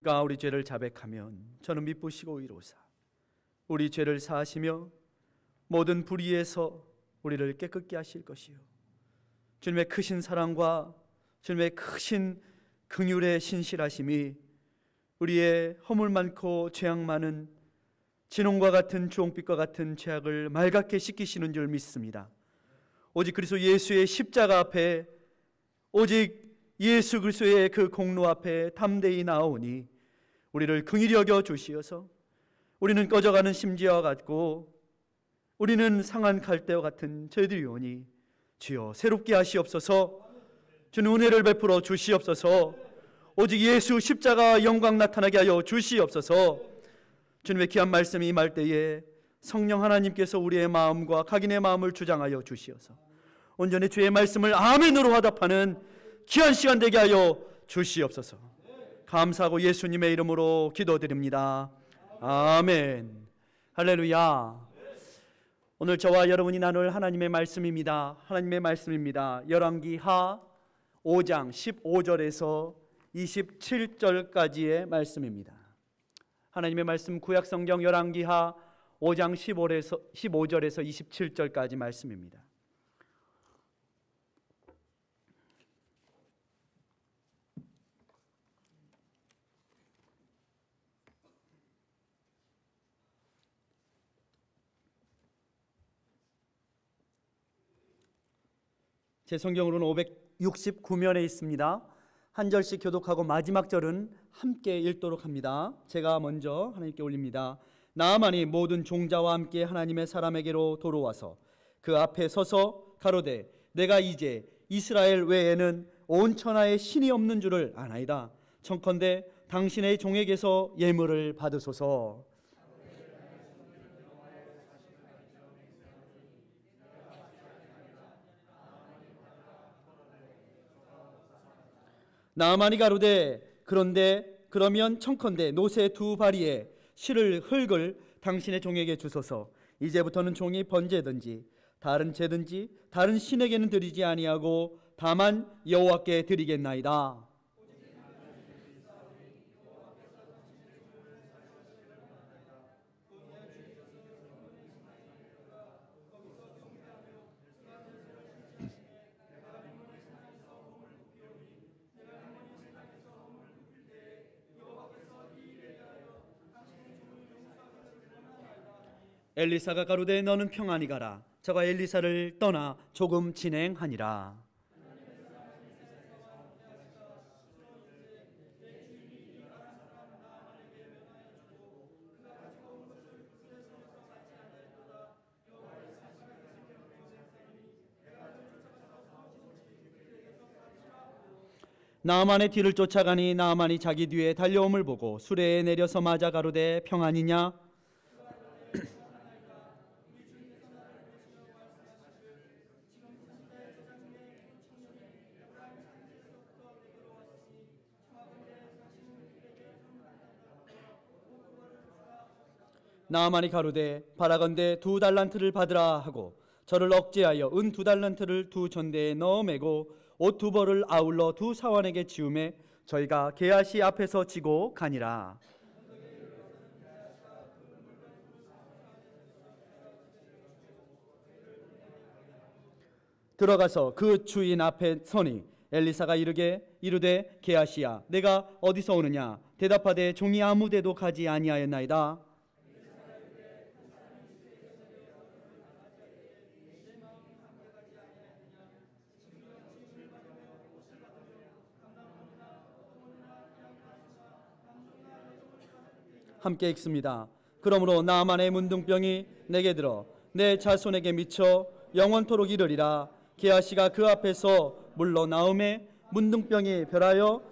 우리 죄를 자백하면 저는 미쁘시고 의로사 우리 죄를 사하시며 모든 불의에서 우리를 깨끗게 하실 것이요 주님의 크신 사랑과 주님의 크신 긍휼의 신실하심이 우리의 허물 많고 죄악 많은 진홍과 같은 주홍빛과 같은 죄악을 맑게 씻기시는 줄 믿습니다. 오직 그리스도 예수의 십자가 앞에, 오직 예수 그리스도의 그 공로 앞에 담대히 나오니 우리를 긍휼히 여겨 주시어서 우리는 꺼져가는 심지와 같고 우리는 상한 갈대와 같은 저희들이오니 주여 새롭게 하시옵소서. 주는 은혜를 베풀어 주시옵소서. 오직 예수 십자가 영광 나타나게 하여 주시옵소서. 주님의 귀한 말씀이 임할 때에 성령 하나님께서 우리의 마음과 각인의 마음을 주장하여 주시어서 온전히 주의 말씀을 아멘으로 화답하는 귀한 시간 되게 하여 주시옵소서. 감사하고 예수님의 이름으로 기도드립니다. 아멘. 할렐루야. 오늘 저와 여러분이 나눌 하나님의 말씀입니다. 하나님의 말씀입니다. 열왕기하 5장 15절에서 27절까지의 말씀입니다. 하나님의 말씀 구약성경 열왕기하 5장 15절에서 27절까지 말씀입니다. 제 성경으로는 569면에 있습니다. 한 절씩 교독하고 마지막 절은 함께 읽도록 합니다. 제가 먼저 하나님께 올립니다. 나아만이 모든 종자와 함께 하나님의 사람에게로 돌아와서 그 앞에 서서 가로되 내가 이제 이스라엘 외에는 온 천하에 신이 없는 줄을 아나이다. 청컨대 당신의 종에게서 예물을 받으소서. 나아만이 가로되 그러면 청컨대 노새 두 바리에 실을 흙을 당신의 종에게 주소서. 이제부터는 종이 번제든지 다른 제든지 다른 신에게는 드리지 아니하고 다만 여호와께 드리겠나이다. 엘리사가 가로되 너는 평안히 가라. 저가 엘리사를 떠나 조금 진행하니라. 나아만의 뒤를 쫓아가니 나아만이 자기 뒤에 달려옴을 보고 수레에 내려서 맞아 가로되 평안이냐? 나아만이 가로되 바라건대 2달란트를 받으라 하고 저를 억제하여 은 2달란트를 두 전대에 넣어 매고 옷 2벌을 아울러 두 사환에게 지우매 저희가 게하시 앞에서 지고 가니라. 들어가서 그 주인 앞에 서니 엘리사가 이르되 게하시야 내가 어디서 오느냐? 대답하되 종이 아무 데도 가지 아니하였나이다. 함께 읽습니다. 그러므로 나아만의 문둥병이 내게 들어 내 자손에게 미쳐 영원토록 이르리라. 게하시가 그 앞에서 물러나음에 문둥병이 별하여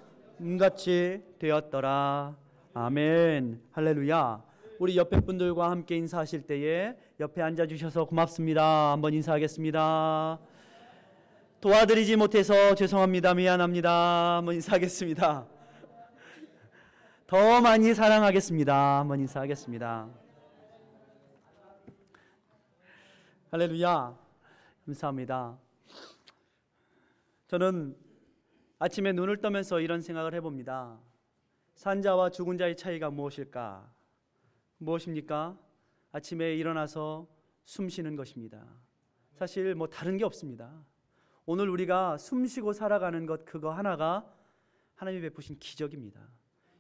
같이 되었더라. 아멘. 할렐루야. 우리 옆에 분들과 함께 인사하실 때에 옆에 앉아주셔서 고맙습니다. 한번 인사하겠습니다. 도와드리지 못해서 죄송합니다. 미안합니다. 한번 인사하겠습니다. 더 많이 사랑하겠습니다. 한번 인사하겠습니다. 할렐루야. 감사합니다. 저는 아침에 눈을 뜨면서 이런 생각을 해봅니다. 산자와 죽은 자의 차이가 무엇일까? 무엇입니까? 아침에 일어나서 숨 쉬는 것입니다. 사실 뭐 다른 게 없습니다. 오늘 우리가 숨 쉬고 살아가는 것, 그거 하나가 하나님이 베푸신 기적입니다.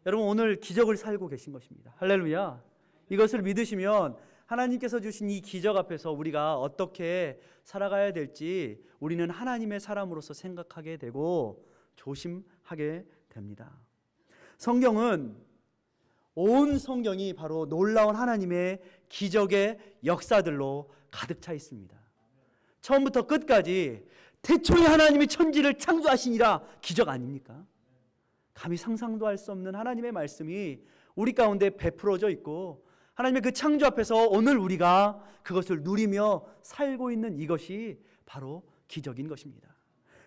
여러분, 오늘 기적을 살고 계신 것입니다. 할렐루야. 이것을 믿으시면 하나님께서 주신 이 기적 앞에서 우리가 어떻게 살아가야 될지 우리는 하나님의 사람으로서 생각하게 되고 조심하게 됩니다. 성경은, 온 성경이 바로 놀라운 하나님의 기적의 역사들로 가득 차 있습니다. 처음부터 끝까지 태초에 하나님이 천지를 창조하시니라, 기적 아닙니까? 감히 상상도 할 수 없는 하나님의 말씀이 우리 가운데 베풀어져 있고, 하나님의 그 창조 앞에서 오늘 우리가 그것을 누리며 살고 있는 이것이 바로 기적인 것입니다.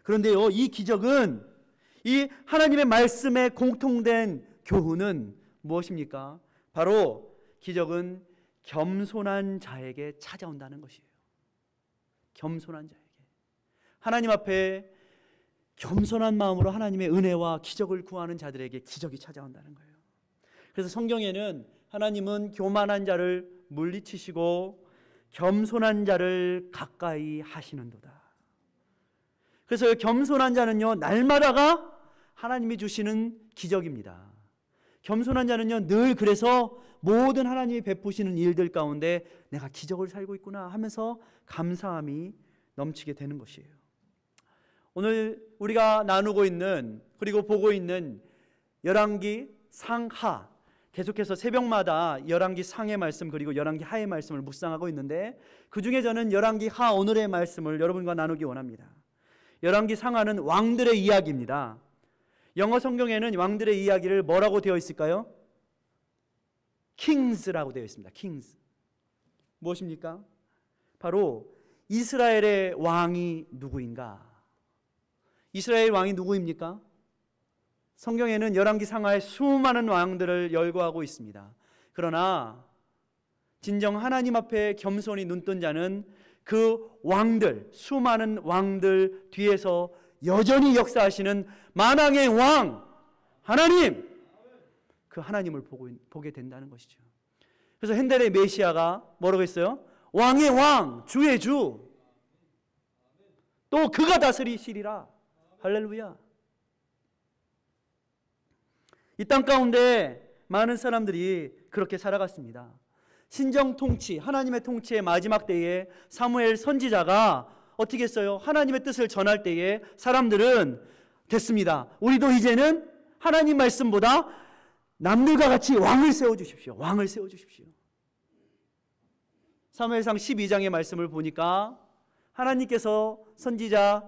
그런데요, 이 기적은, 이 하나님의 말씀에 공통된 교훈은 무엇입니까? 바로 기적은 겸손한 자에게 찾아온다는 것이에요. 겸손한 자에게. 하나님 앞에 겸손한 마음으로 하나님의 은혜와 기적을 구하는 자들에게 기적이 찾아온다는 거예요. 그래서 성경에는 하나님은 교만한 자를 물리치시고 겸손한 자를 가까이 하시는도다. 그래서 겸손한 자는요, 날마다가 하나님이 주시는 기적입니다. 겸손한 자는요, 늘 그래서 모든 하나님이 베푸시는 일들 가운데 내가 기적을 살고 있구나 하면서 감사함이 넘치게 되는 것이에요. 오늘 우리가 나누고 있는, 그리고 보고 있는 열왕기 상하, 계속해서 새벽마다 열왕기 상의 말씀 그리고 열왕기 하의 말씀을 묵상하고 있는데, 그 중에 저는 열왕기 하 오늘의 말씀을 여러분과 나누기 원합니다. 열왕기 상하는 왕들의 이야기입니다. 영어 성경에는 왕들의 이야기를 뭐라고 되어 있을까요? Kings라고 되어 있습니다. Kings. 무엇입니까? 바로 이스라엘의 왕이 누구인가? 이스라엘 왕이 누구입니까? 성경에는 열왕기 상하에 수많은 왕들을 열거하고 있습니다. 그러나 진정 하나님 앞에 겸손히 눈뜬 자는 그 왕들, 수많은 왕들 뒤에서 여전히 역사하시는 만왕의 왕 하나님, 그 하나님을 보게 된다는 것이죠. 그래서 핸델의 메시아가 뭐라고 했어요? 왕의 왕, 주의 주, 또 그가 다스리시리라. 할렐루야. 이 땅 가운데 많은 사람들이 그렇게 살아갔습니다. 신정 통치, 하나님의 통치의 마지막 때에 사무엘 선지자가 어떻게 했어요? 하나님의 뜻을 전할 때에 사람들은 됐습니다, 우리도 이제는 하나님 말씀보다 남들과 같이 왕을 세워주십시오. 왕을 세워주십시오. 사무엘상 12장의 말씀을 보니까 하나님께서 선지자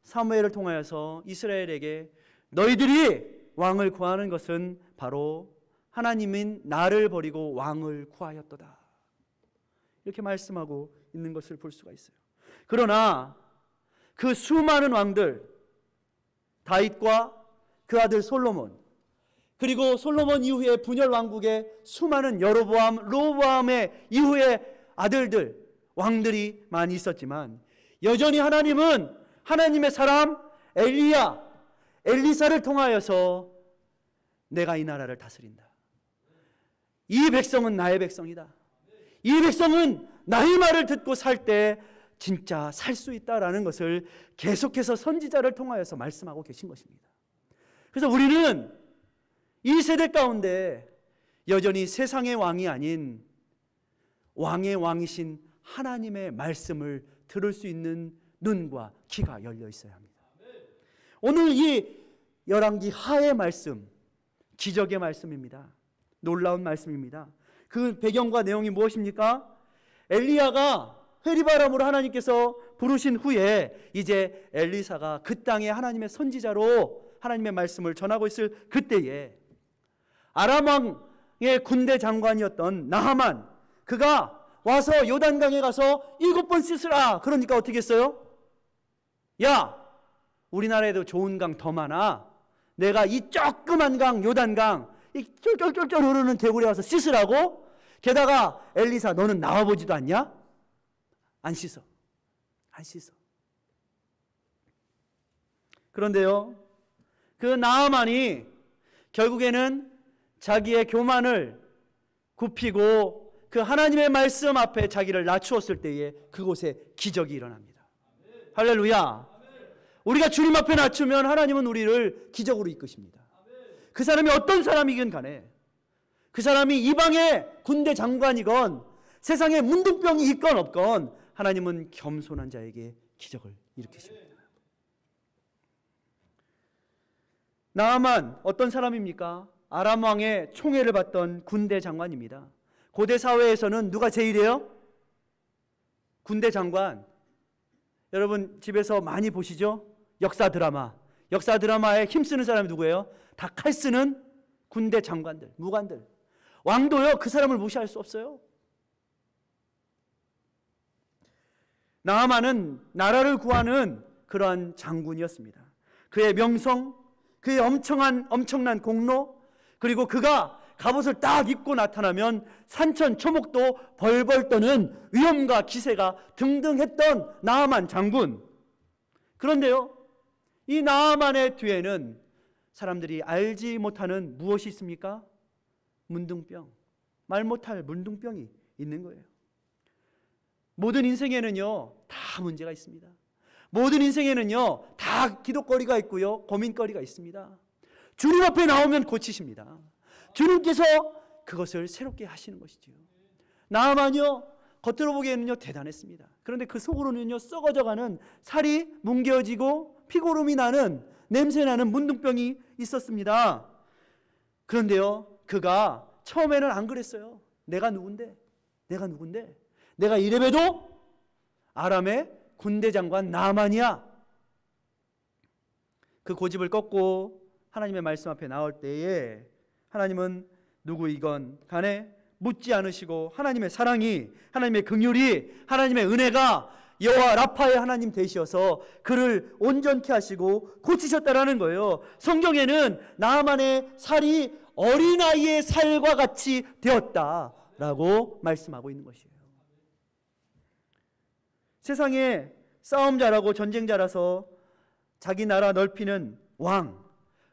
사무엘을 통하여서 이스라엘에게 너희들이 왕을 구하는 것은 바로 하나님인 나를 버리고 왕을 구하였도다, 이렇게 말씀하고 있는 것을 볼 수가 있어요. 그러나 그 수많은 왕들, 다윗과 그 아들 솔로몬, 그리고 솔로몬 이후에 분열 왕국의 수많은 여로보암, 르호보암의 이후의 아들들, 왕들이 많이 있었지만 여전히 하나님은 하나님의 사람 엘리야, 엘리사를 통하여서 내가 이 나라를 다스린다. 이 백성은 나의 백성이다. 이 백성은 나의 말을 듣고 살 때 진짜 살 수 있다라는 것을 계속해서 선지자를 통하여서 말씀하고 계신 것입니다. 그래서 우리는 이 세대 가운데 여전히 세상의 왕이 아닌 왕의 왕이신 하나님의 말씀을 들을 수 있는 눈과 귀가 열려 있어야 합니다. 오늘 이 열왕기 하의 말씀, 기적의 말씀입니다. 놀라운 말씀입니다. 그 배경과 내용이 무엇입니까? 엘리야가 회리바람으로 하나님께서 부르신 후에 이제 엘리사가 그 땅에 하나님의 선지자로 하나님의 말씀을 전하고 있을 그때에 아람 왕의 군대 장관이었던 나하만, 그가 와서 요단강에 가서 7번 씻으라. 그러니까 어떻게 했어요? 야, 우리나라에도 좋은 강 더 많아. 내가 이 조그만 강, 요단강, 이 쫄쫄쫄쫄 흐르는 개구리에 와서 씻으라고? 게다가 엘리사, 너는 나와보지도 않냐? 안 씻어. 안 씻어. 그런데요, 그 나하만이 결국에는 자기의 교만을 굽히고 그 하나님의 말씀 앞에 자기를 낮추었을 때에 그곳에 기적이 일어납니다. 할렐루야. 우리가 주님 앞에 낮추면 하나님은 우리를 기적으로 이끄십니다. 그 사람이 어떤 사람이긴 간에, 그 사람이 이방의 군대 장관이건 세상에 문둥병이 있건 없건 하나님은 겸손한 자에게 기적을 일으키십니다. 나아만 어떤 사람입니까? 아람 왕의 총애를 받던 군대 장관입니다. 고대 사회에서는 누가 제일이에요? 군대 장관. 여러분 집에서 많이 보시죠? 역사 드라마. 역사 드라마에 힘쓰는 사람이 누구예요? 다 칼 쓰는 군대 장관들, 무관들. 왕도요, 그 사람을 무시할 수 없어요. 나아만은 나라를 구하는 그러한 장군이었습니다. 그의 명성, 그의 엄청난 공로, 그리고 그가 갑옷을 딱 입고 나타나면 산천 초목도 벌벌 떠는 위엄과 기세가 등등했던 나아만 장군. 그런데요, 이 나아만의 뒤에는 사람들이 알지 못하는 무엇이 있습니까? 문둥병, 말 못할 문둥병이 있는 거예요. 모든 인생에는요, 다 문제가 있습니다. 모든 인생에는요, 다 기도거리가 있고요, 고민거리가 있습니다. 주님 앞에 나오면 고치십니다. 주님께서 그것을 새롭게 하시는 것이지요. 나아만요, 겉으로 보기에는요 대단했습니다. 그런데 그 속으로는요 썩어져가는, 살이 뭉개어지고 피고름이 나는, 냄새나는 문둥병이 있었습니다. 그런데요, 그가 처음에는 안 그랬어요. 내가 누군데? 내가 이래봬도 아람의 군대 장관 나아만이야. 그 고집을 꺾고 하나님의 말씀 앞에 나올 때에 하나님은 누구이건 간에 묻지 않으시고 하나님의 사랑이, 하나님의 긍휼이, 하나님의 은혜가 여호와 라파의 하나님 되셔서 그를 온전케 하시고 고치셨다라는 거예요. 성경에는 나아만의 살이 어린아이의 살과 같이 되었다라고 말씀하고 있는 것이에요. 세상에 싸움 잘하고 전쟁 잘해서 자기 나라 넓히는 왕,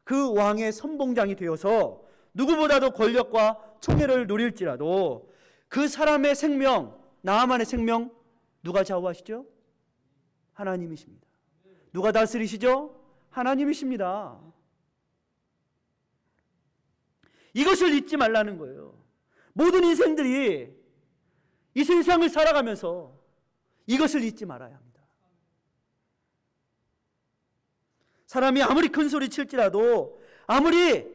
그 왕의 선봉장이 되어서 누구보다도 권력과 총애를 누릴지라도 그 사람의 생명, 나아만의 생명 누가 좌우하시죠? 하나님이십니다. 누가 다스리시죠? 하나님이십니다. 이것을 잊지 말라는 거예요. 모든 인생들이 이 세상을 살아가면서 이것을 잊지 말아야 합니다. 사람이 아무리 큰 소리 칠지라도, 아무리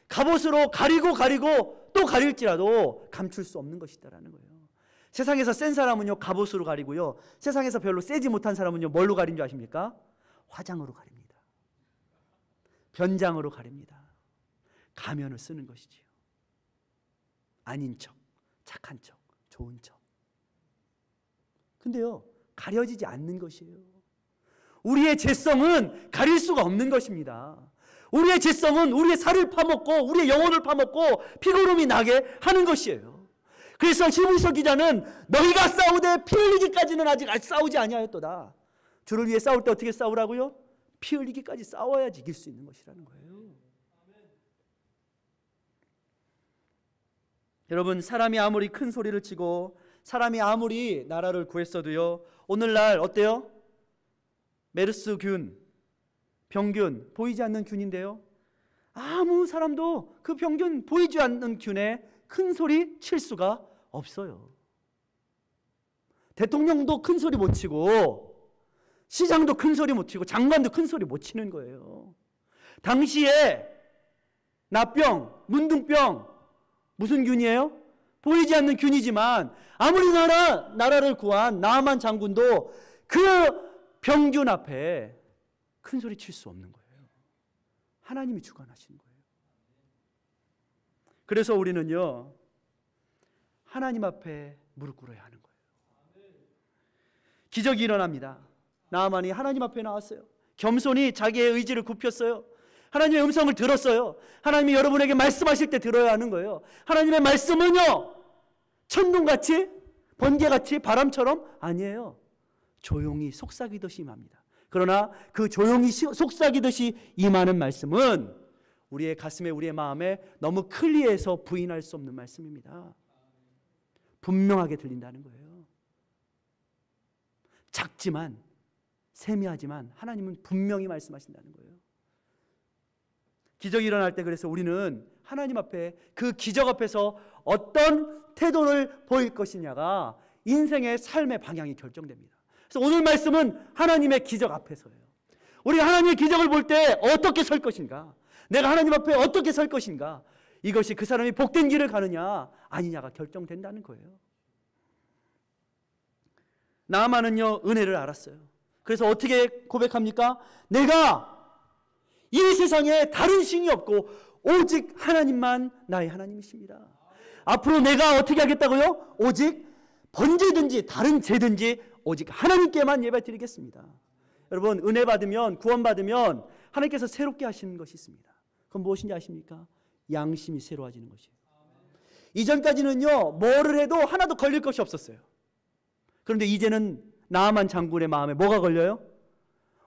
갑옷으로 가리고 또 가릴지라도 감출 수 없는 것이다라는 거예요. 세상에서 센 사람은요 갑옷으로 가리고요, 세상에서 별로 세지 못한 사람은요 뭘로 가린 줄 아십니까? 화장으로 가립니다. 변장으로 가립니다. 가면을 쓰는 것이지요. 아닌 척, 착한 척, 좋은 척. 근데요 가려지지 않는 것이에요. 우리의 죄성은 가릴 수가 없는 것입니다. 우리의 죄성은 우리의 살을 파먹고 우리의 영혼을 파먹고 피고름이 나게 하는 것이에요. 그래서 히브리서 기자는 너희가 싸우되 피 흘리기까지는 아직 싸우지 아니하였도다. 주를 위해 싸울 때 어떻게 싸우라고요? 피 흘리기까지 싸워야지 이길 수 있는 것이라는 거예요. 여러분, 사람이 아무리 큰 소리를 치고 사람이 아무리 나라를 구했어도요, 오늘날 어때요? 메르스균, 병균, 보이지 않는 균인데요, 아무 사람도 그 병균, 보이지 않는 균에 큰 소리 칠 수가 없어요. 대통령도 큰 소리 못 치고, 시장도 큰 소리 못 치고, 장관도 큰 소리 못 치는 거예요. 당시에 나병, 문둥병, 무슨 균이에요? 보이지 않는 균이지만 아무리 나라를 구한 나아만 장군도 그 병균 앞에 큰 소리 칠 수 없는 거예요. 하나님이 주관하시는 거예요. 그래서 우리는요 하나님 앞에 무릎 꿇어야 하는 거예요. 기적이 일어납니다. 나아만이 하나님 앞에 나왔어요. 겸손히 자기의 의지를 굽혔어요. 하나님의 음성을 들었어요. 하나님이 여러분에게 말씀하실 때 들어야 하는 거예요. 하나님의 말씀은요 천둥같이, 번개같이, 바람처럼 아니에요. 조용히 속삭이듯이 임합니다. 그러나 그 조용히 속삭이듯이 임하는 말씀은 우리의 가슴에 우리의 마음에 너무 클리어해서 부인할 수 없는 말씀입니다. 분명하게 들린다는 거예요. 작지만 세미하지만 하나님은 분명히 말씀하신다는 거예요. 기적이 일어날 때 그래서 우리는 하나님 앞에 그 기적 앞에서 어떤 태도를 보일 것이냐가 인생의 삶의 방향이 결정됩니다. 그래서 오늘 말씀은 하나님의 기적 앞에서예요. 우리가 하나님의 기적을 볼 때 어떻게 설 것인가, 내가 하나님 앞에 어떻게 설 것인가, 이것이 그 사람이 복된 길을 가느냐 아니냐가 결정된다는 거예요. 나아만은요 은혜를 알았어요. 그래서 어떻게 고백합니까? 내가 이 세상에 다른 신이 없고 오직 하나님만 나의 하나님이십니다. 앞으로 내가 어떻게 하겠다고요? 오직 번제든지 다른 제든지 오직 하나님께만 예배 드리겠습니다. 여러분, 은혜 받으면, 구원 받으면 하나님께서 새롭게 하시는 것이 있습니다. 그건 무엇인지 아십니까? 양심이 새로워지는 것이에요. 이전까지는요 뭐를 해도 하나도 걸릴 것이 없었어요. 그런데 이제는 나아만 장군의 마음에 뭐가 걸려요?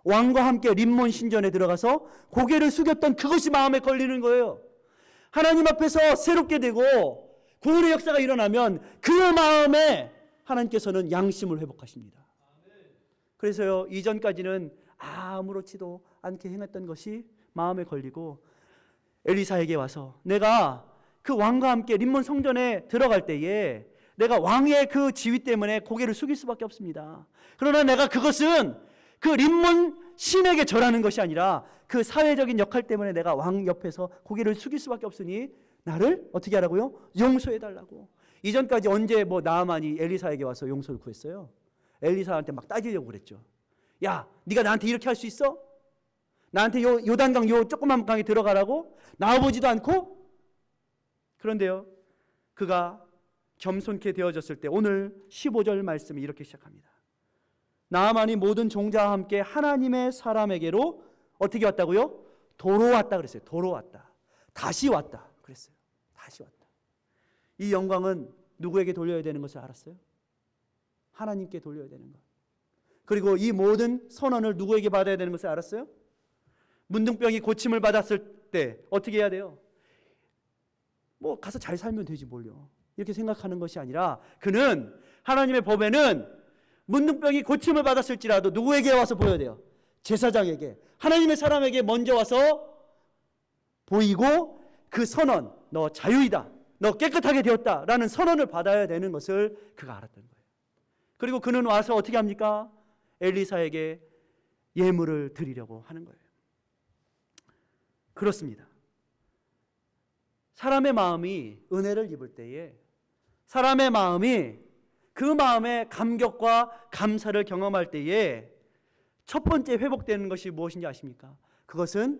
왕과 함께 림몬 신전에 들어가서 고개를 숙였던 그것이 마음에 걸리는 거예요. 하나님 앞에서 새롭게 되고 구원의 역사가 일어나면 그 마음에 하나님께서는 양심을 회복하십니다. 그래서요 이전까지는 아무렇지도 않게 행했던 것이 마음에 걸리고 엘리사에게 와서 내가 그 왕과 함께 림몬 성전에 들어갈 때에 내가 왕의 그 지위 때문에 고개를 숙일 수밖에 없습니다. 그러나 내가 그것은 그 림몬 신에게 절하는 것이 아니라 그 사회적인 역할 때문에 내가 왕 옆에서 고개를 숙일 수밖에 없으니 나를 어떻게 하라고요? 용서해달라고. 이전까지 언제 나아만이 엘리사에게 와서 용서를 구했어요? 엘리사한테 막 따지려고 그랬죠. 야, 네가 나한테 이렇게 할 수 있어? 나한테 요단강 요 조그만 강에 들어가라고? 나와보지도 않고? 그런데요 그가 겸손케 되어졌을 때 오늘 15절 말씀이 이렇게 시작합니다. 나아만이 모든 종자와 함께 하나님의 사람에게로 어떻게 왔다고요? 도로 왔다 그랬어요. 도로 왔다. 다시 왔다 그랬어요. 다시 왔다. 이 영광은 누구에게 돌려야 되는 것을 알았어요? 하나님께 돌려야 되는 것. 그리고 이 모든 선언을 누구에게 받아야 되는 것을 알았어요? 문둥병이 고침을 받았을 때 어떻게 해야 돼요? 가서 잘 살면 되지 뭘요. 이렇게 생각하는 것이 아니라 그는 하나님의 법에는 문둥병이 고침을 받았을지라도 누구에게 와서 보여야 돼요? 제사장에게, 하나님의 사람에게 먼저 와서 보이고 그 선언, 너 자유이다, 너 깨끗하게 되었다라는 선언을 받아야 되는 것을 그가 알았던 거예요. 그리고 그는 와서 어떻게 합니까? 엘리사에게 예물을 드리려고 하는 거예요. 그렇습니다. 사람의 마음이 은혜를 입을 때에 사람의 마음이 그 마음의 감격과 감사를 경험할 때에 첫 번째 회복되는 것이 무엇인지 아십니까? 그것은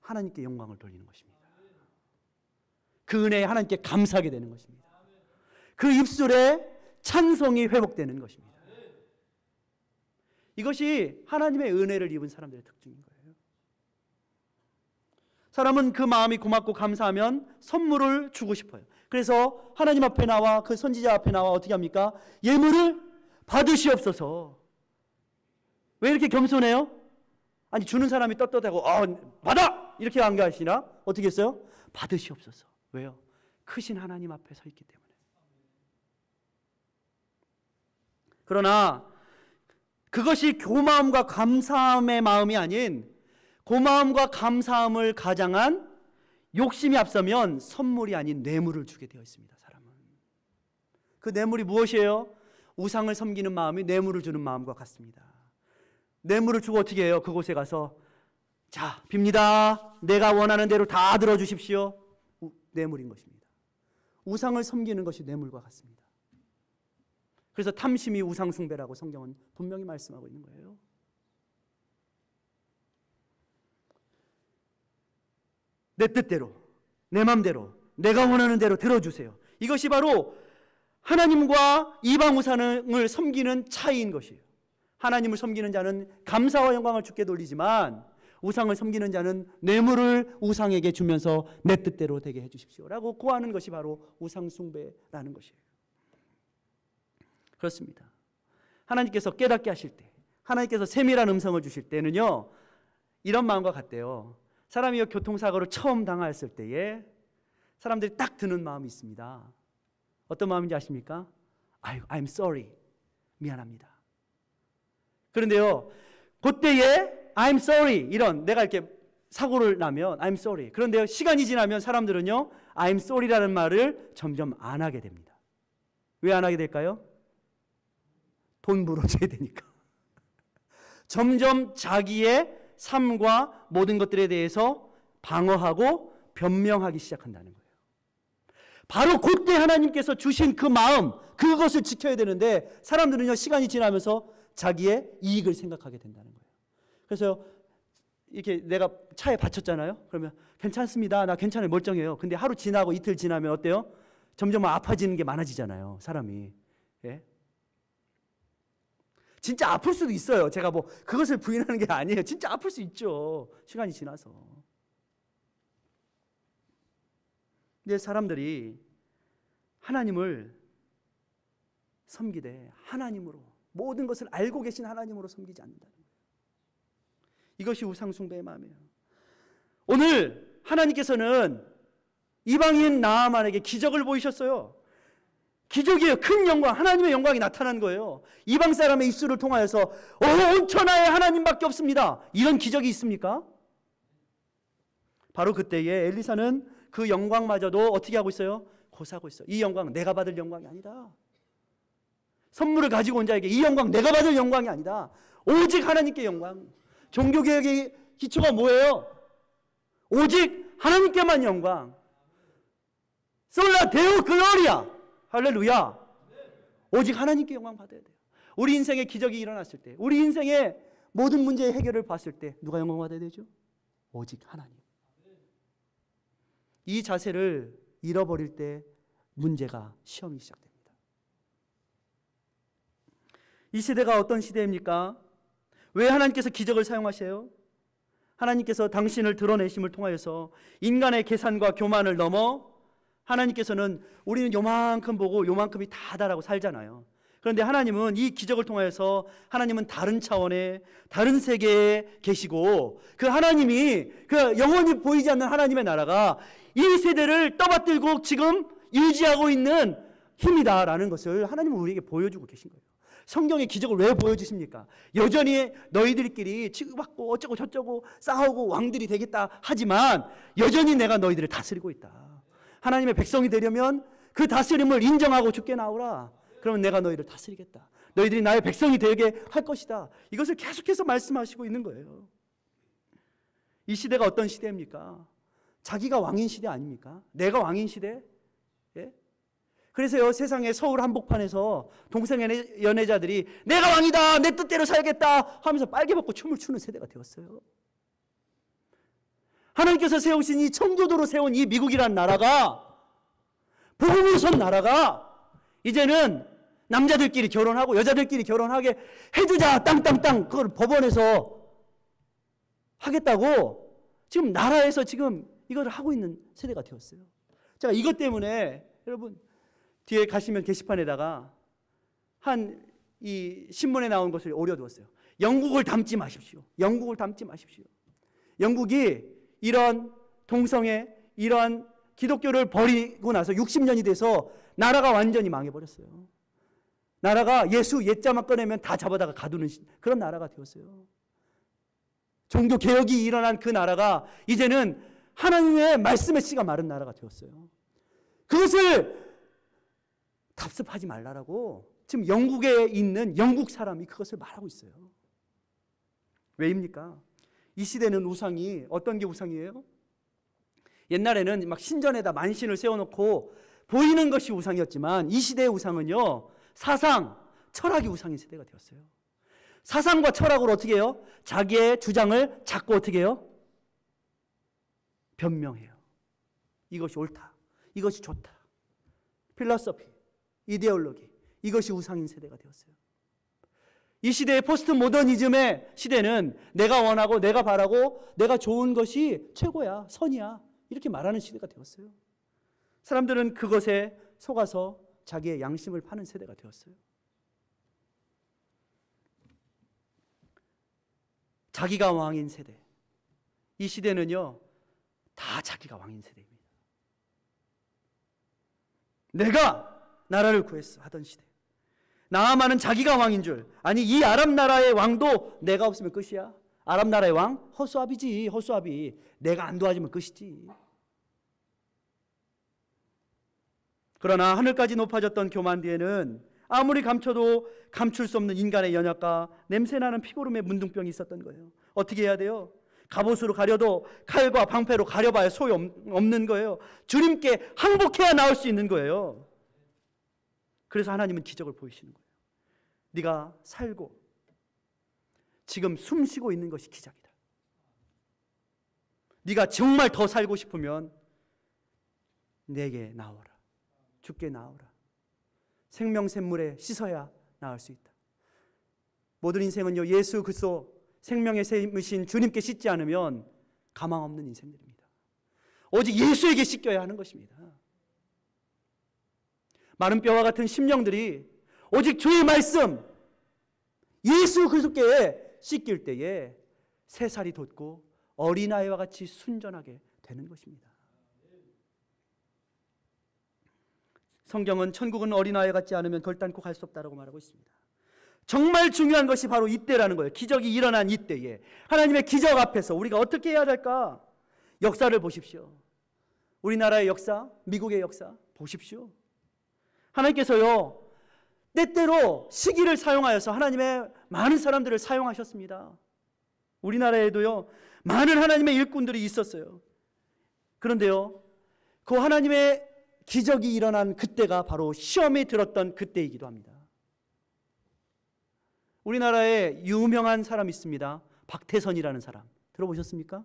하나님께 영광을 돌리는 것입니다. 그 은혜에 하나님께 감사하게 되는 것입니다. 그 입술에 찬송이 회복되는 것입니다. 이것이 하나님의 은혜를 입은 사람들의 특징인 거예요. 사람은 그 마음이 고맙고 감사하면 선물을 주고 싶어요. 그래서 하나님 앞에 나와 그 선지자 앞에 나와 어떻게 합니까? 예물을 받으시옵소서. 왜 이렇게 겸손해요? 아니 주는 사람이 떳떳하고 받아! 이렇게 안 가시나? 어떻게 했어요? 받으시옵소서. 왜요? 크신 하나님 앞에 서 있기 때문에. 그러나 그것이 교마음과 감사함의 마음이 아닌 고마움과 감사함을 가장한 욕심이 앞서면 선물이 아닌 뇌물을 주게 되어 있습니다. 사람은. 그 뇌물이 무엇이에요? 우상을 섬기는 마음이 뇌물을 주는 마음과 같습니다. 뇌물을 주고 어떻게 해요? 그곳에 가서 자, 빕니다. 내가 원하는 대로 다 들어주십시오. 뇌물인 것입니다. 우상을 섬기는 것이 뇌물과 같습니다. 그래서 탐심이 우상 숭배라고 성경은 분명히 말씀하고 있는 거예요. 내 뜻대로, 내 마음대로, 내가 원하는 대로 들어주세요. 이것이 바로 하나님과 이방 우상을 섬기는 차이인 것이에요. 하나님을 섬기는 자는 감사와 영광을 주께 돌리지만 우상을 섬기는 자는 뇌물을 우상에게 주면서 내 뜻대로 되게 해주십시오라고 고하는 것이 바로 우상 숭배라는 것이에요. 그렇습니다. 하나님께서 깨닫게 하실 때, 하나님께서 세밀한 음성을 주실 때는요 이런 마음과 같대요. 사람이 교통사고를 처음 당했을 때에 사람들이 딱 드는 마음이 있습니다. 어떤 마음인지 아십니까? I'm sorry. 미안합니다. 그런데요, 그때에 I'm sorry 이런 내가 이렇게 사고를 나면 I'm sorry. 그런데요, 시간이 지나면 사람들은요, I'm sorry라는 말을 점점 안 하게 됩니다. 왜 안 하게 될까요? 돈 벌어줘야 되니까. 점점 자기의 삶과 모든 것들에 대해서 방어하고 변명하기 시작한다는 거예요. 바로 그때 하나님께서 주신 그 마음, 그것을 지켜야 되는데 사람들은요, 시간이 지나면서 자기의 이익을 생각하게 된다는 거예요. 그래서 이렇게 내가 차에 받쳤잖아요. 그러면 괜찮습니다. 나 괜찮아요. 멀쩡해요. 근데 하루 지나고 이틀 지나면 어때요? 점점 아파지는 게 많아지잖아요. 사람이. 예? 진짜 아플 수도 있어요. 제가 뭐 그것을 부인하는 게 아니에요. 진짜 아플 수 있죠. 시간이 지나서. 근데 사람들이 하나님을 섬기되 하나님으로 모든 것을 알고 계신 하나님으로 섬기지 않는다는 거예요. 이것이 우상숭배의 마음이에요. 오늘 하나님께서는 이방인 나아만에게 기적을 보이셨어요. 기적이에요. 큰 영광, 하나님의 영광이 나타난 거예요. 이방 사람의 입술을 통하여서 온 천하에 하나님밖에 없습니다. 이런 기적이 있습니까? 바로 그때에 엘리사는 그 영광마저도 어떻게 하고 있어요? 고사하고 있어요. 이 영광은 내가 받을 영광이 아니다. 선물을 가지고 온 자에게 이 영광 내가 받을 영광이 아니다. 오직 하나님께 영광. 종교개혁의 기초가 뭐예요? 오직 하나님께만 영광. 솔라 데오 글로리아. 할렐루야. 오직 하나님께 영광 받아야 돼요. 우리 인생에 기적이 일어났을 때, 우리 인생의 모든 문제의 해결을 봤을 때 누가 영광 받아야 되죠? 오직 하나님. 이 자세를 잃어버릴 때 문제가, 시험이 시작됩니다. 이 시대가 어떤 시대입니까? 왜 하나님께서 기적을 사용하세요? 하나님께서 당신을 드러내심을 통하여서 인간의 계산과 교만을 넘어 하나님께서는 우리는 요만큼 보고 요만큼이 다다라고 살잖아요. 그런데 하나님은 이 기적을 통하여서 하나님은 다른 차원의 다른 세계에 계시고 그 하나님이 그 영원히 보이지 않는 하나님의 나라가 이 세대를 떠받들고 지금 유지하고 있는 힘이다라는 것을 하나님은 우리에게 보여주고 계신 거예요. 성경의 기적을 왜 보여주십니까? 여전히 너희들끼리 치고받고 어쩌고 저쩌고 싸우고 왕들이 되겠다 하지만 여전히 내가 너희들을 다스리고 있다. 하나님의 백성이 되려면 그 다스림을 인정하고 죽게 나오라. 그러면 내가 너희를 다스리겠다. 너희들이 나의 백성이 되게 할 것이다. 이것을 계속해서 말씀하시고 있는 거예요. 이 시대가 어떤 시대입니까? 자기가 왕인 시대 아닙니까? 내가 왕인 시대? 예? 그래서요, 세상의 서울 한복판에서 동성 연애자들이 내가 왕이다, 내 뜻대로 살겠다 하면서 빨개 벗고 춤을 추는 세대가 되었어요. 하나님께서 세우신 이 청교도로 세운 이 미국이라는 나라가, 복음으로 선 나라가 이제는 남자들끼리 결혼하고 여자들끼리 결혼하게 해주자, 땅땅땅, 그걸 법원에서 하겠다고 지금 나라에서 지금 이걸 하고 있는 세대가 되었어요. 자, 이것 때문에 여러분 뒤에 가시면 게시판에다가 이 신문에 나온 것을 올려두었어요. 영국을 닮지 마십시오. 영국을 닮지 마십시오. 영국이 이런 동성애, 이런 기독교를 버리고 나서 60년이 돼서 나라가 완전히 망해버렸어요. 나라가 예수 옛자만 꺼내면 다 잡아다가 가두는 그런 나라가 되었어요. 종교 개혁이 일어난 그 나라가 이제는 하나님의 말씀의 씨가 마른 나라가 되었어요. 그것을 답습하지 말라라고 지금 영국에 있는 영국 사람이 그것을 말하고 있어요. 왜입니까? 이 시대는 우상이 어떤 게 우상이에요? 옛날에는 막 신전에다 만신을 세워놓고 보이는 것이 우상이었지만 이 시대의 우상은요, 사상, 철학이 우상인 세대가 되었어요. 사상과 철학으로 어떻게 해요? 자기의 주장을 자꾸 어떻게 해요? 변명해요. 이것이 옳다. 이것이 좋다. 필로소피, 이데올로기, 이것이 우상인 세대가 되었어요. 이 시대의 포스트 모더니즘의 시대는 내가 원하고 내가 바라고 내가 좋은 것이 최고야, 선이야, 이렇게 말하는 시대가 되었어요. 사람들은 그것에 속아서 자기의 양심을 파는 세대가 되었어요. 자기가 왕인 세대. 이 시대는요, 다 자기가 왕인 세대입니다. 내가 나라를 구했어 하던 시대. 나아만은 자기가 왕인 줄. 아니, 이 아람 나라의 왕도 내가 없으면 끝이야. 아람 나라의 왕? 허수아비지, 허수아비. 내가 안 도와주면 끝이지. 그러나 하늘까지 높아졌던 교만 뒤에는 아무리 감춰도 감출 수 없는 인간의 연약과 냄새나는 피고름의 문둥병이 있었던 거예요. 어떻게 해야 돼요? 갑옷으로 가려도 칼과 방패로 가려봐야 소용없는 거예요. 주님께 항복해야 나올 수 있는 거예요. 그래서 하나님은 기적을 보이시는 거예요. 네가 살고 지금 숨 쉬고 있는 것이 기적이다. 네가 정말 더 살고 싶으면 내게 나오라. 주께 나오라. 생명샘물에 씻어야 나을 수 있다. 모든 인생은요, 예수 그리스도 생명의 샘이신 주님께 씻지 않으면 가망 없는 인생들입니다. 오직 예수에게 씻겨야 하는 것입니다. 마른 뼈와 같은 심령들이 오직 주의 말씀, 예수 그리스도께 씻길 때에 새살이 돋고 어린아이와 같이 순전하게 되는 것입니다. 성경은 천국은 어린아이 같지 않으면 결단코 갈 수 없다고 말하고 있습니다. 정말 중요한 것이 바로 이때라는 거예요. 기적이 일어난 이때에 하나님의 기적 앞에서 우리가 어떻게 해야 될까? 역사를 보십시오. 우리나라의 역사, 미국의 역사 보십시오. 하나님께서요, 때때로 시기를 사용하여서 하나님의 많은 사람들을 사용하셨습니다. 우리나라에도요, 많은 하나님의 일꾼들이 있었어요. 그런데요, 그 하나님의 기적이 일어난 그때가 바로 시험에 들었던 그때이기도 합니다. 우리나라에 유명한 사람이 있습니다. 박태선이라는 사람. 들어보셨습니까?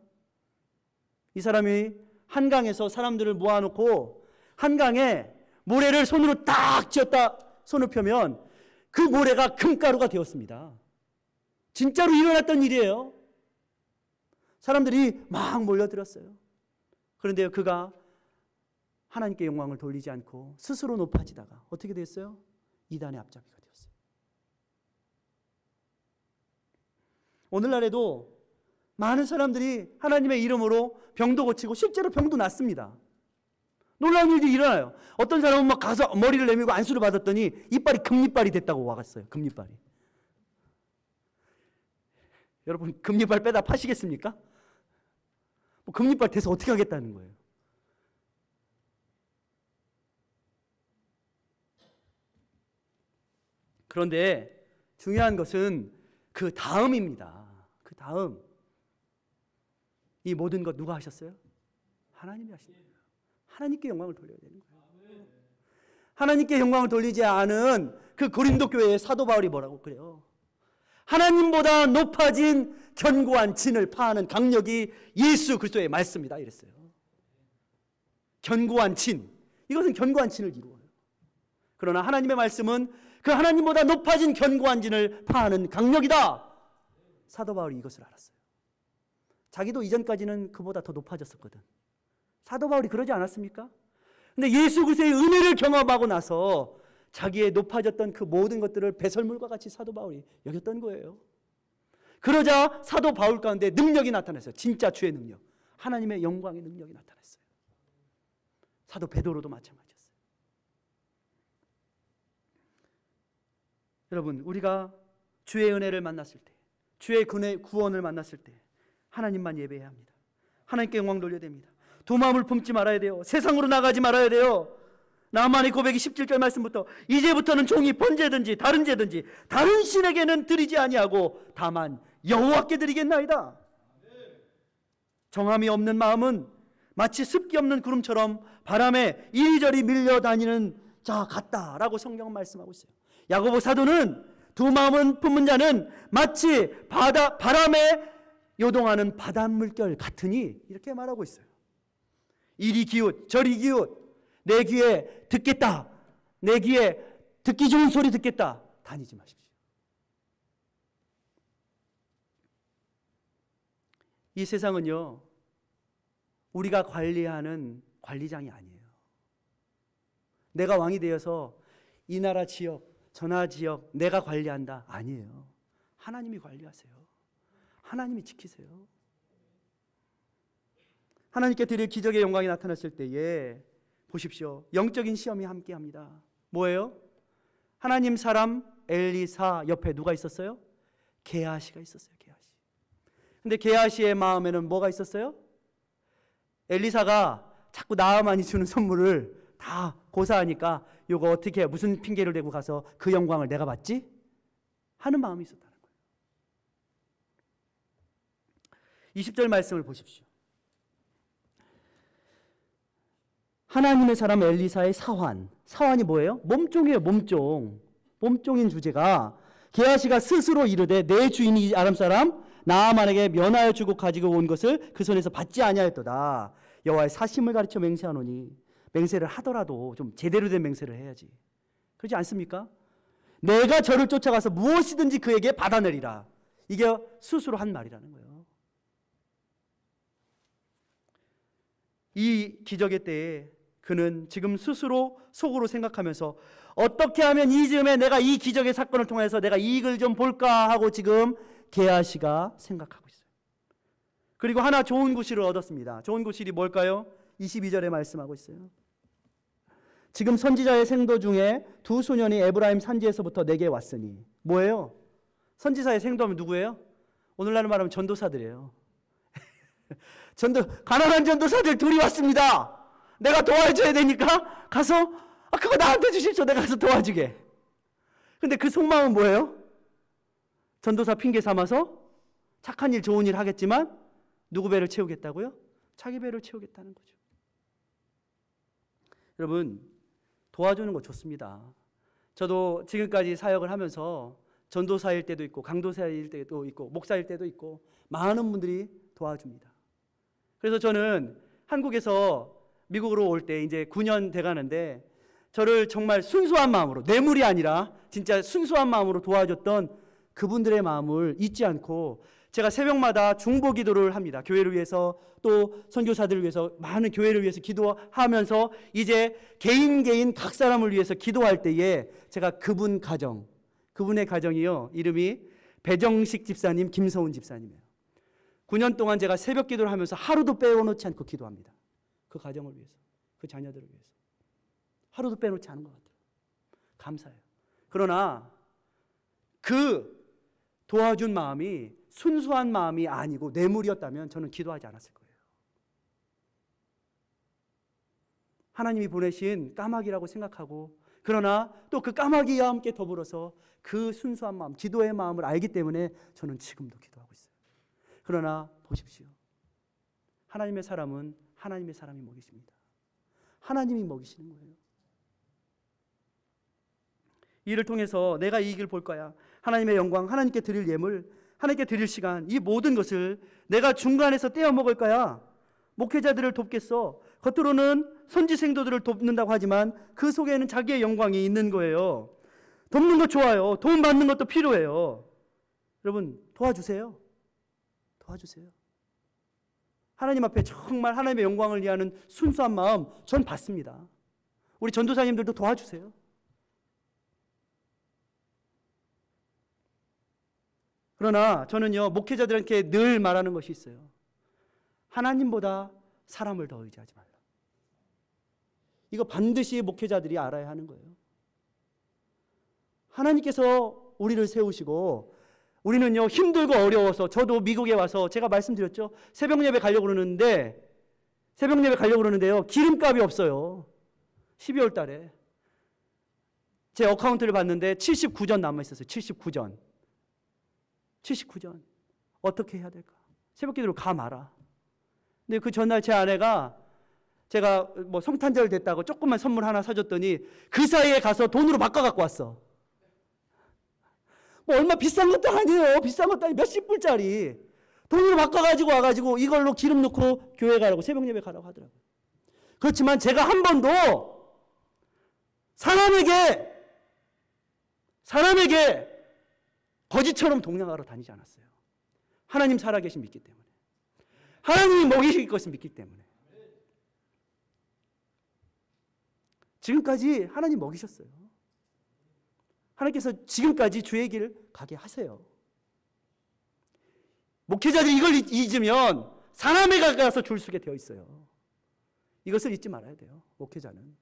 이 사람이 한강에서 사람들을 모아놓고 한강에 모래를 손으로 딱 쥐었다 손을 펴면 그 모래가 금가루가 되었습니다. 진짜로 일어났던 일이에요. 사람들이 막 몰려들었어요. 그런데 그가 하나님께 영광을 돌리지 않고 스스로 높아지다가 어떻게 됐어요? 이단의 앞잡이가 되었어요. 오늘날에도 많은 사람들이 하나님의 이름으로 병도 고치고 실제로 병도 낫습니다. 놀라운 일이 일어나요. 어떤 사람은 막 가서 머리를 내밀고 안수를 받았더니 이빨이 금리빨이 됐다고 와갔어요. 금리빨이. 여러분, 금리빨 빼다 파시겠습니까? 뭐 금리빨 돼서 어떻게 하겠다는 거예요? 그런데 중요한 것은 그 다음입니다. 그 다음. 이 모든 것 누가 하셨어요? 하나님이 하신 거예요. 하나님께 영광을 돌려야 되는 거예요. 하나님께 영광을 돌리지 않은 그 고린도 교회의 사도 바울이 뭐라고 그래요? 하나님보다 높아진 견고한 진을 파하는 강력이 예수 그리스도의 말씀이다 이랬어요. 견고한 진. 이것은 견고한 진을 이루어요. 그러나 하나님의 말씀은 그 하나님보다 높아진 견고한 진을 파하는 강력이다. 사도 바울이 이것을 알았어요. 자기도 이전까지는 그보다 더 높아졌었거든. 사도 바울이 그러지 않았습니까? 근데 예수 그리스도의 은혜를 경험하고 나서 자기의 높아졌던 그 모든 것들을 배설물과 같이 사도 바울이 여겼던 거예요. 그러자 사도 바울 가운데 능력이 나타났어요. 진짜 주의 능력. 하나님의 영광의 능력이 나타났어요. 사도 베드로도 마찬가지였어요. 여러분, 우리가 주의 은혜를 만났을 때, 주의 구원을 만났을 때 하나님만 예배해야 합니다. 하나님께 영광 돌려야 됩니다. 두 마음을 품지 말아야 돼요. 세상으로 나가지 말아야 돼요. 나만의 고백이 17절 말씀부터 이제부터는 종이 번제든지 다른 제든지 다른 신에게는 드리지 아니하고 다만 여호와께 드리겠나이다. 정함이 없는 마음은 마치 습기 없는 구름처럼 바람에 이리저리 밀려다니는 자 같다라고 성경은 말씀하고 있어요. 야고보 사도는 두 마음은 품은 자는 마치 바람에 요동하는 바닷물결 같으니 이렇게 말하고 있어요. 이리 기웃 저리 기웃 내 귀에 듣겠다, 내 귀에 듣기 좋은 소리 듣겠다 다니지 마십시오. 이 세상은요, 우리가 관리하는 관리장이 아니에요. 내가 왕이 되어서 이 나라 지역, 저 나라 지역 내가 관리한다 아니에요. 하나님이 관리하세요. 하나님이 지키세요. 하나님께 드릴 기적의 영광이 나타났을 때에 보십시오. 영적인 시험이 함께합니다. 뭐예요? 하나님 사람 엘리사 옆에 누가 있었어요? 게하시가 있었어요. 게하시. 근데 게하시의 마음에는 뭐가 있었어요? 엘리사가 자꾸 나아만이 주는 선물을 다 고사하니까 이거 어떻게 해? 무슨 핑계를 대고 가서 그 영광을 내가 받지? 하는 마음이 있었다는 거예요. 20절 말씀을 보십시오. 하나님의 사람 엘리사의 사환이 뭐예요? 몸종이에요. 몸종인 주제가 게하시가 스스로 이르되 내 주인이 이 아람 사람 나아만에게 면하여 주고 가지고 온 것을 그 손에서 받지 아니하였도다. 여호와의 사심을 가르쳐 맹세하노니, 맹세를 하더라도 좀 제대로 된 맹세를 해야지. 그렇지 않습니까? 내가 저를 쫓아가서 무엇이든지 그에게 받아내리라. 이게 스스로 한 말이라는 거예요. 이 기적의 때에 그는 지금 스스로 속으로 생각하면서 어떻게 하면 이 즈음에 내가 이 기적의 사건을 통해서 내가 이익을 좀 볼까 하고 지금 게하시가 생각하고 있어요. 그리고 하나 좋은 구실을 얻었습니다. 좋은 구실이 뭘까요? 22절에 말씀하고 있어요. 지금 선지자의 생도 중에 두 소년이 에브라임 산지에서부터 내게 왔으니, 뭐예요? 선지자의 생도하면 누구예요? 오늘날 말하면 전도사들이에요. 가난한 전도사들 둘이 왔습니다. 내가 도와줘야 되니까 가서 그거 나한테 주십시오. 내가 가서 도와주게. 근데 그 속마음은 뭐예요? 전도사 핑계 삼아서 착한 일 좋은 일 하겠지만 누구 배를 채우겠다고요? 자기 배를 채우겠다는 거죠. 여러분, 도와주는 거 좋습니다. 저도 지금까지 사역을 하면서 전도사일 때도 있고 강도사일 때도 있고 목사일 때도 있고 많은 분들이 도와줍니다. 그래서 저는 한국에서 미국으로 올 때 이제 9년 돼가는데 저를 정말 순수한 마음으로, 뇌물이 아니라 진짜 순수한 마음으로 도와줬던 그분들의 마음을 잊지 않고 제가 새벽마다 중보 기도를 합니다. 교회를 위해서 또 선교사들을 위해서 많은 교회를 위해서 기도하면서 이제 개인 각 사람을 위해서 기도할 때에 제가 그분의 가정이요. 이름이 배정식 집사님, 김서훈 집사님이에요. 9년 동안 제가 새벽 기도를 하면서 하루도 빼놓지 않고 기도합니다. 그 가정을 위해서, 그 자녀들을 위해서. 하루도 빼놓지 않은 것 같아요. 감사해요. 그러나 그 도와준 마음이 순수한 마음이 아니고 뇌물이었다면 저는 기도하지 않았을 거예요. 하나님이 보내신 까마귀라고 생각하고, 그러나 또 그 까마귀와 함께 더불어서 그 순수한 마음, 기도의 마음을 알기 때문에 저는 지금도 기도하고 있어요. 그러나 보십시오. 하나님의 사람은 하나님의 사람이 먹이십니다. 하나님이 먹이시는 거예요. 이를 통해서 내가 이익을 볼 거야. 하나님의 영광, 하나님께 드릴 예물, 하나님께 드릴 시간, 이 모든 것을 내가 중간에서 떼어 먹을 거야. 목회자들을 돕겠어. 겉으로는 선지 생도들을 돕는다고 하지만 그 속에는 자기의 영광이 있는 거예요. 돕는 거 좋아요. 도움 받는 것도 필요해요. 여러분, 도와주세요. 도와주세요. 하나님 앞에 정말 하나님의 영광을 위하는 순수한 마음 전 받습니다. 우리 전도사님들도 도와주세요. 그러나 저는요, 목회자들한테 늘 말하는 것이 있어요. 하나님보다 사람을 더 의지하지 말라. 이거 반드시 목회자들이 알아야 하는 거예요. 하나님께서 우리를 세우시고, 우리는요 힘들고 어려워서, 저도 미국에 와서 제가 말씀드렸죠. 새벽 예배 가려고 그러는데요 기름값이 없어요. 12월 달에 제 어카운트를 봤는데 79전 남아있었어요. 79전. 어떻게 해야 될까? 새벽 기도로 가 마라. 근데 그 전날 제 아내가 제가 뭐 성탄절 됐다고 조그만 선물 하나 사줬더니 그 사이에 가서 돈으로 바꿔 갖고 왔어. 뭐 얼마 비싼 것도 아니에요. 비싼 것도 아니 몇십 불짜리 돈으로 바꿔가지고 와가지고 이걸로 기름 넣고 교회 가라고, 새벽 예배 가라고 하더라고요. 그렇지만 제가 한 번도 사람에게 거지처럼 동냥하러 다니지 않았어요. 하나님 살아계신 믿기 때문에, 하나님이 먹이실 것을 믿기 때문에. 지금까지 하나님 먹이셨어요. 하나님께서 지금까지 주의 길 가게 하세요. 목회자들이 이걸 잊으면 사람에게 가서 줄 서게 되어 있어요. 이것을 잊지 말아야 돼요. 목회자는.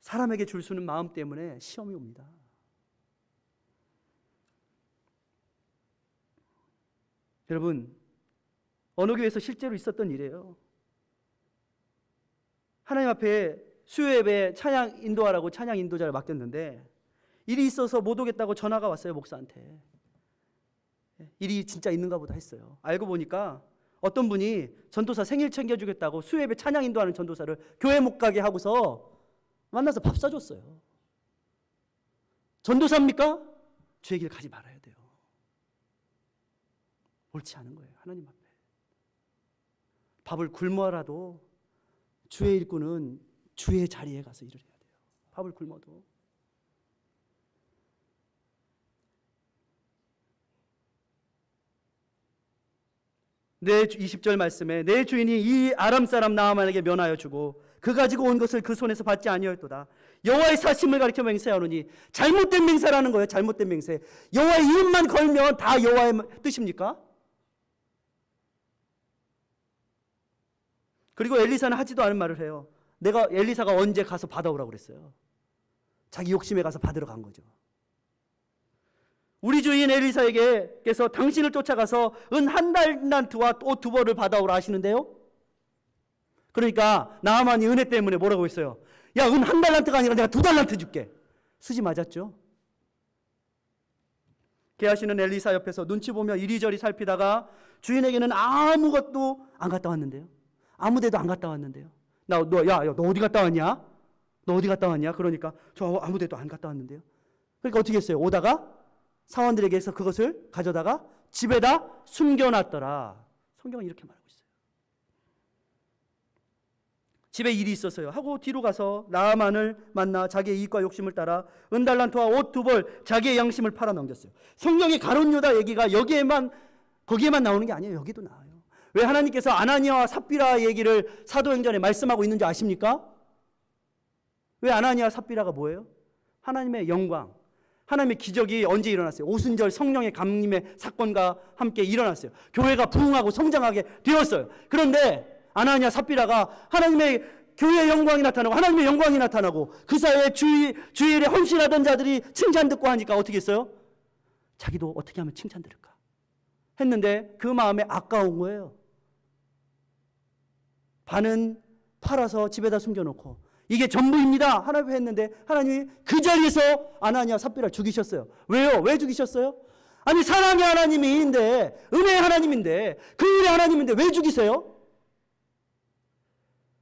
사람에게 줄 서는 마음 때문에 시험이 옵니다. 여러분, 어느 교회에서 실제로 있었던 일이에요. 하나님 앞에 수요 예배 찬양 인도하라고 찬양 인도자를 맡겼는데 일이 있어서 못 오겠다고 전화가 왔어요, 목사한테. 일이 진짜 있는가 보다 했어요. 알고 보니까 어떤 분이 전도사 생일 챙겨주겠다고 수요 예배 찬양 인도하는 전도사를 교회 못 가게 하고서 만나서 밥 사줬어요. 전도사입니까? 주의 길 가지 말아야 돼요. 옳지 않은 거예요, 하나님 앞에. 밥을 굶어라도 주의 일꾼은 주의 자리에 가서 일을 해야 돼요. 밥을 굶어도. 내 20절 말씀에 내 주인이 이 아람 사람 나아만에게 면하여 주고 그 가지고 온 것을 그 손에서 받지 아니하였도다. 여호와의 사심을 가리켜 맹세하노니 잘못된 맹세라는 거예요. 잘못된 맹세. 여호와의 이름만 걸면 다 여호와의 뜻입니까? 그리고 엘리사는 하지도 않은 말을 해요. 엘리사가 언제 가서 받아오라고 그랬어요. 자기 욕심에 가서 받으러 간 거죠. 우리 주인 엘리사에게서 당신을 쫓아가서 은 한 달란트와 옷 2벌을 받아오라 하시는데요. 그러니까 나아만이 은혜 때문에 뭐라고 했어요? 야, 은 한 달란트가 아니라 내가 2달란트 줄게. 수지 맞았죠? 계하시는 엘리사 옆에서 눈치 보며 이리저리 살피다가 주인에게는 아무것도 안 갔다 왔는데요. 아무 데도 안 갔다 왔는데요. 너 어디 갔다 왔냐? 너 어디 갔다 왔냐? 그러니까 저 아무 데도 안 갔다 왔는데요. 그러니까 어떻게 했어요? 오다가 사원들에게서 그것을 가져다가 집에다 숨겨놨더라. 성경은 이렇게 말하고 있어요. 집에 일이 있었어요 하고 뒤로 가서 나아만을 만나 자기의 이익과 욕심을 따라 은달란트와 옷 2벌 자기의 양심을 팔아 넘겼어요. 성경의 가룟 유다 얘기가 거기에만 나오는 게 아니에요. 여기도 나와요. 왜 하나님께서 아나니아와 삽비라 얘기를 사도행전에 말씀하고 있는지 아십니까? 왜 아나니아와 삽비라가 뭐예요? 하나님의 영광, 하나님의 기적이 언제 일어났어요? 오순절 성령의 감림의 사건과 함께 일어났어요. 교회가 부흥하고 성장하게 되었어요. 그런데 아나니아 삽비라가 하나님의 교회의 영광이 나타나고 하나님의 영광이 나타나고 그 사이에 주일에 헌신하던 자들이 칭찬 듣고 하니까 어떻게 했어요? 자기도 어떻게 하면 칭찬 들을까 했는데 그 마음에 아까운 거예요. 반은 팔아서 집에다 숨겨놓고 이게 전부입니다 하나님 했는데 하나님이 그 자리에서 아나니아 삽비라를 죽이셨어요. 왜요? 왜 죽이셨어요? 아니 사랑의 하나님인데 은혜의 하나님인데 그 은혜의 하나님인데 왜 죽이세요?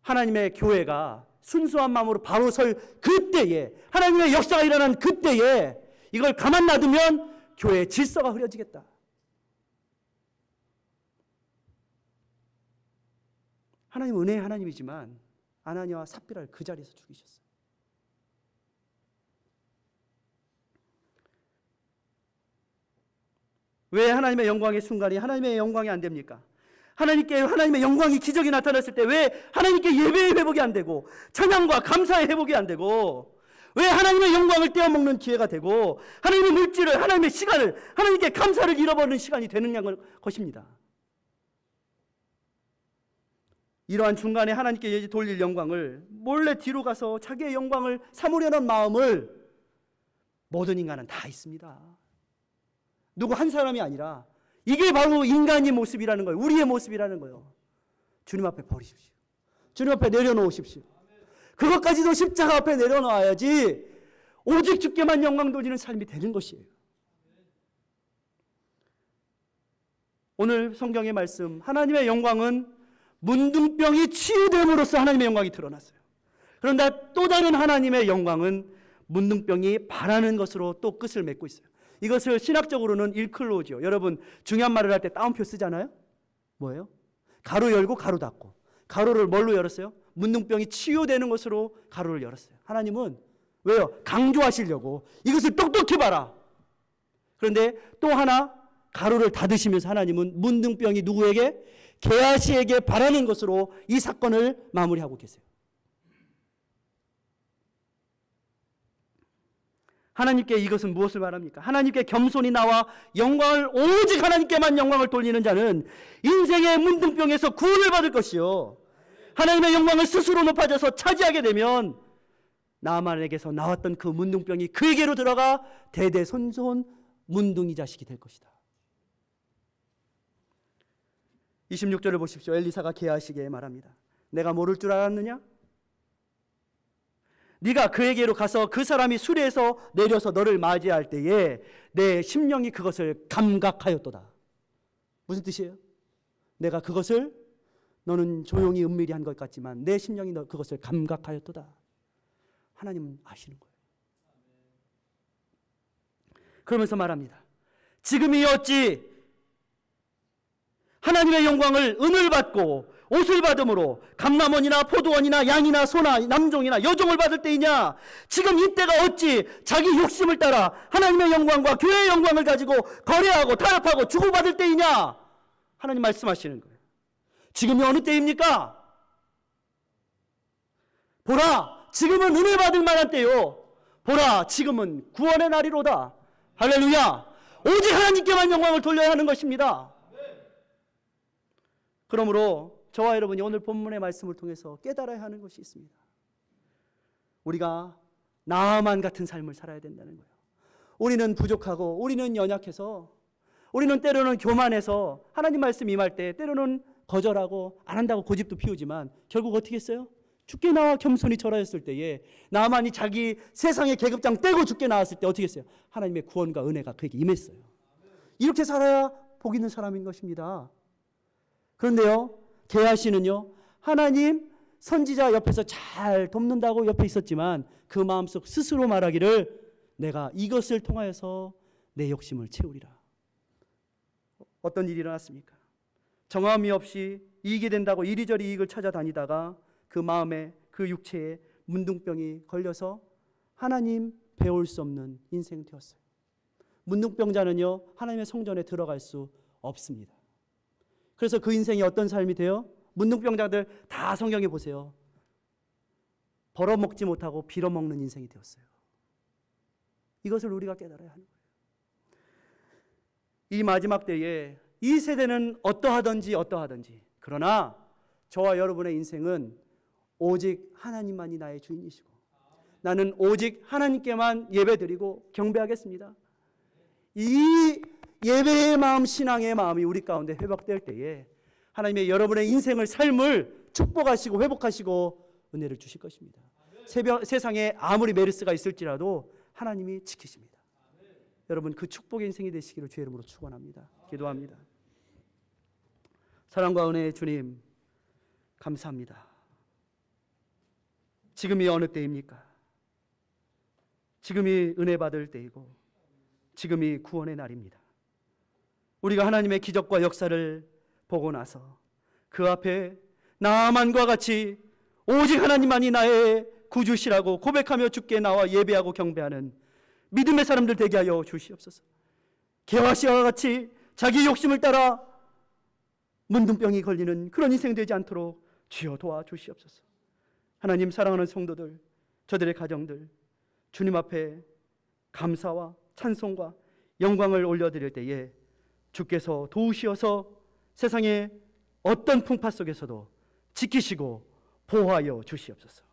하나님의 교회가 순수한 마음으로 바로 설 그때에 하나님의 역사가 일어난 그때에 이걸 가만 놔두면 교회의 질서가 흐려지겠다. 하나님은 은혜의 하나님이지만 아나니아와 삽비라를 그 자리에서 죽이셨어요. 왜 하나님의 영광의 순간이 하나님의 영광이 안 됩니까? 하나님의 영광이 기적이 나타났을 때 왜 하나님께 예배의 회복이 안 되고 찬양과 감사의 회복이 안 되고 왜 하나님의 영광을 떼어먹는 기회가 되고 하나님의 물질을 하나님의 시간을 하나님께 감사를 잃어버리는 시간이 되느냐 것입니다. 이러한 중간에 하나님께 돌릴 영광을 몰래 뒤로 가서 자기의 영광을 삼으려는 마음을 모든 인간은 다 있습니다. 누구 한 사람이 아니라 이게 바로 인간의 모습이라는 거예요. 우리의 모습이라는 거예요. 주님 앞에 버리십시오. 주님 앞에 내려놓으십시오. 그것까지도 십자가 앞에 내려놓아야지 오직 주께만 영광 돌리는 삶이 되는 것이에요. 오늘 성경의 말씀 하나님의 영광은 문둥병이 치유됨으로써 하나님의 영광이 드러났어요. 그런데 또 다른 하나님의 영광은 문둥병이 바라는 것으로 또 끝을 맺고 있어요. 이것을 신학적으로는 일클로지요. 여러분 중요한 말을 할 때 따옴표 쓰잖아요. 뭐예요? 가로 열고 가로 닫고. 가로를 뭘로 열었어요? 문둥병이 치유되는 것으로 가로를 열었어요. 하나님은 왜요? 강조하시려고 이것을 똑똑히 봐라. 그런데 또 하나 가로를 닫으시면서 하나님은 문둥병이 누구에게? 게하시에게 바라는 것으로 이 사건을 마무리하고 계세요. 하나님께 이것은 무엇을 말합니까? 하나님께 겸손히 나와 영광을 오직 하나님께만 영광을 돌리는 자는 인생의 문둥병에서 구원을 받을 것이요, 하나님의 영광을 스스로 높아져서 차지하게 되면 나만에게서 나왔던 그 문둥병이 그에게로 들어가 대대손손 문둥이 자식이 될 것이다. 26절을 보십시오. 엘리사가 게하시게 말합니다. 내가 모를 줄 알았느냐? 네가 그에게로 가서 그 사람이 수레에서 내려서 너를 맞이할 때에 내 심령이 그것을 감각하였도다. 무슨 뜻이에요? 내가 그것을, 너는 조용히 은밀히 한 것 같지만 내 심령이 그것을 감각하였도다. 하나님은 아시는 거예요. 그러면서 말합니다. 지금이 어찌 하나님의 영광을 은을 받고 옷을 받음으로 감람원이나 포도원이나 양이나 소나 남종이나 여종을 받을 때이냐? 지금 이때가 어찌 자기 욕심을 따라 하나님의 영광과 교회의 영광을 가지고 거래하고 타협하고 주고받을 때이냐? 하나님 말씀하시는 거예요. 지금이 어느 때입니까? 보라, 지금은 은혜 받을 만한 때요. 보라, 지금은 구원의 날이로다. 할렐루야. 오직 하나님께만 영광을 돌려야 하는 것입니다. 그러므로 저와 여러분이 오늘 본문의 말씀을 통해서 깨달아야 하는 것이 있습니다. 우리가 나만 같은 삶을 살아야 된다는 거예요. 우리는 부족하고 우리는 연약해서, 우리는 때로는 교만해서 하나님 말씀 임할 때 때로는 거절하고 안 한다고 고집도 피우지만 결국 어떻게 했어요? 죽게 나와 겸손히 절하였을 때에 나만이 자기 세상의 계급장 떼고 죽게 나왔을 때 어떻게 했어요? 하나님의 구원과 은혜가 그에게 임했어요. 이렇게 살아야 복 있는 사람인 것입니다. 그런데요, 게하시는요, 하나님 선지자 옆에서 잘 돕는다고 옆에 있었지만 그 마음속 스스로 말하기를 내가 이것을 통하여서 내 욕심을 채우리라. 어떤 일이 일어났습니까? 정함이 없이 이익이 된다고 이리저리 이익을 찾아다니다가 그 마음에, 그 육체에 문둥병이 걸려서 하나님 배울 수 없는 인생이 되었어요. 문둥병자는요, 하나님의 성전에 들어갈 수 없습니다. 그래서 그 인생이 어떤 삶이 돼요? 문둥병자들 다 성경에 보세요. 벌어먹지 못하고 빌어먹는 인생이 되었어요. 이것을 우리가 깨달아야 하는 거예요. 이 마지막 때에 이 세대는 어떠하든지 그러나 저와 여러분의 인생은 오직 하나님만이 나의 주인이시고 나는 오직 하나님께만 예배드리고 경배하겠습니다. 이 예배의 마음, 신앙의 마음이 우리 가운데 회복될 때에 하나님의 여러분의 인생을, 삶을 축복하시고 회복하시고 은혜를 주실 것입니다. 세상에 아무리 메르스가 있을지라도 하나님이 지키십니다. 여러분, 그 축복의 인생이 되시기를 주의 이름으로 축원합니다. 기도합니다. 사랑과 은혜의 주님, 감사합니다. 지금이 어느 때입니까? 지금이 은혜 받을 때이고 지금이 구원의 날입니다. 우리가 하나님의 기적과 역사를 보고 나서 그 앞에 나만과 같이 오직 하나님만이 나의 구주시라고 고백하며 주께 나와 예배하고 경배하는 믿음의 사람들 되게 하여 주시옵소서. 게하시와 같이 자기 욕심을 따라 문둥병이 걸리는 그런 인생 되지 않도록 주여 도와주시옵소서. 하나님, 사랑하는 성도들, 저들의 가정들 주님 앞에 감사와 찬송과 영광을 올려드릴 때에 주께서 도우시어서 세상의 어떤 풍파 속에서도 지키시고 보호하여 주시옵소서.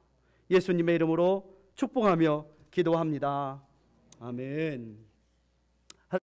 예수님의 이름으로 축복하며 기도합니다. 아멘.